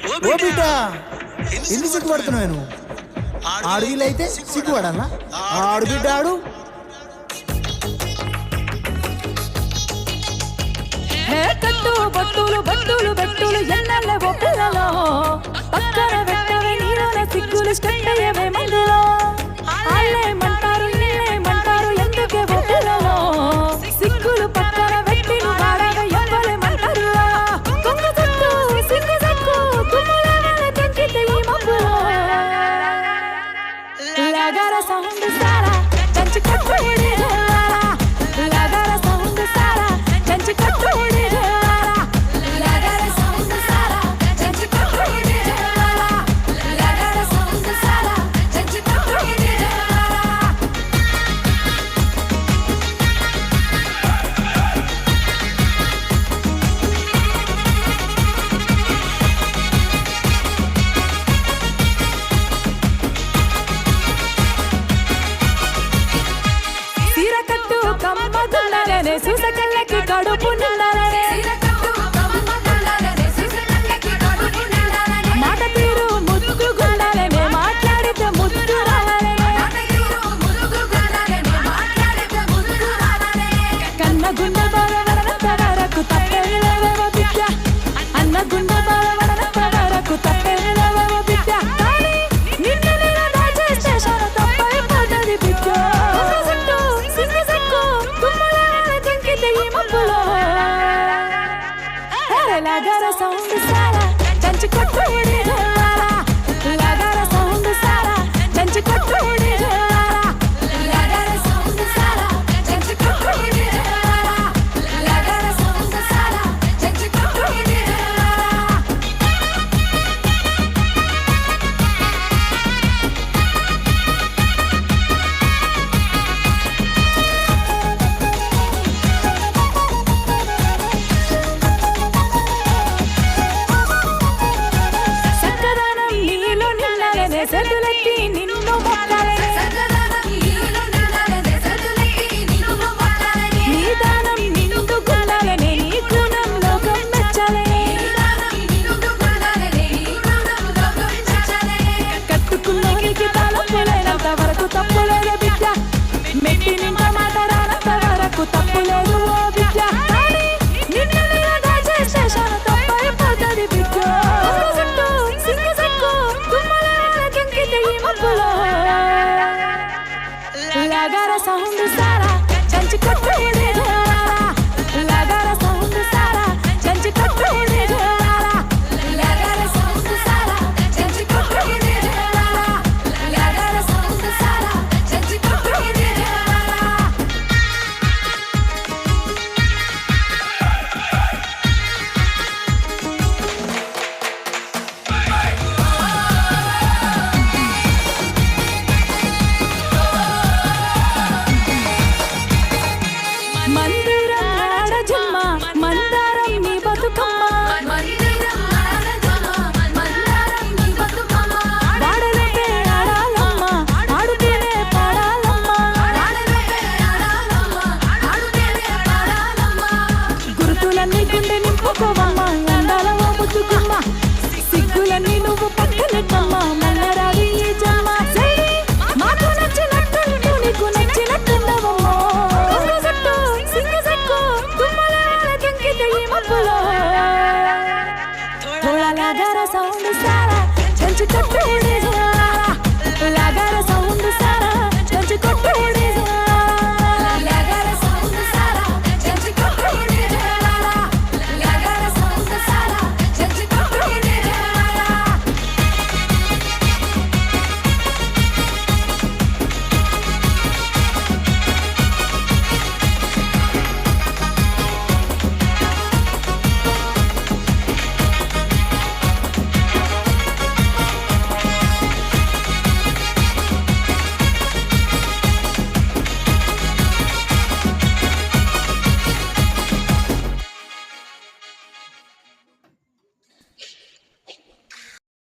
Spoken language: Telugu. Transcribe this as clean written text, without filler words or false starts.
ఓ బిడ్డ ఎందుకు సిగ్గుపడుతున్నావు నువ్వు? ఆడవిలైతే సిగ్గుపడాలా? ఆడు బిడ్డ ఆడు. కట్టు బొట్టులు బొట్టులు బెట్టులు ఎన్నెల్లవో పిల్లలో పక్కన పెట్టవే నీలోన సిగ్గులు స్టెట్టయ్యవే మందులో వాళ్ళేమంటారు నీళ్ళేమంటారు ఎందుకే పిల్లలో సిగ్గులు పక్కన పెట్టి వాడగా ఎవ్వలేమంటారు కొంగ చుట్టూ సిగ్గు సక్కు తుమ్ముల వల్ల తెంచితే ఈ మబ్బులో లగర సౌండ్ సారా కంచి కట్టుడి లగర సౌండ్ సారా కంచి కట్టుడి చూసకళ్ళకి కడుపు నిండాలనే మాట తీరు ముద్దు గుండాలనే మాట్లాడితే ముద్దు రావాలనే కన్న గుండె బాలవడనంత వరకు తప్పేమి లేవో బిడ్డ అన్న గుండె బాలవడనంత వరకు తప్పేమి లేవో బిడ్డ కానీ నిన్ను నేను దాచే స్టేషన్ తప్పైపోతుంది బిడ్డ లగర సౌండ్ సారా కంచి కట్టుడి లగర సౌండ్ సారా కంచి కట్టుడి లగర సౌండ్ సారా కంచి కట్టుడి లగర సౌండ్ సారా కంచి కట్టుడి చేతులెత్తి నిన్ను మొక్కాలనే నీ దానం నిండు గుండాలనే నీ గుణం లోకం మెచ్చాలనే కట్టుకున్నోనికి తలపులేనంత వరకు తప్పులేదు బిడ్డ మెట్టి నింట మాట్లాడానంత వరకు తప్పులేదు ఓ బిడ్డ కానీ నిన్ను నేను దాచే స్టేషన్ తప్పైపోతుంది బిడ్డ లగర సౌండ్ సారా కంచి కట్టుడి లగర సౌండ్ సారా కంచి కట్టుడి లగర సౌండ్ సారా కంచి కట్టుడి లగర సౌండ్ సారా కంచి కట్టుడి మందిరం ఆడజమ్మ మందారం నీ బతుకమ్మ వాడలకే ఆడాలమ్మ ఆడుతూనే పాడాలమ్మ గుర్తులన్నీ గుండె నింపుకోవమ్మ అందాల ఓ ముద్దుకుమ్మ సిగ్గులన్నీ నువ్వు పక్కనెట్టమ్మ మన్నరాది ఈ జన్మ మాకు నచ్చినట్టు నీకు నచ్చినట్టుండవమ్మ थोड़ा लगा रहा साउंड सारा चंच कटोरे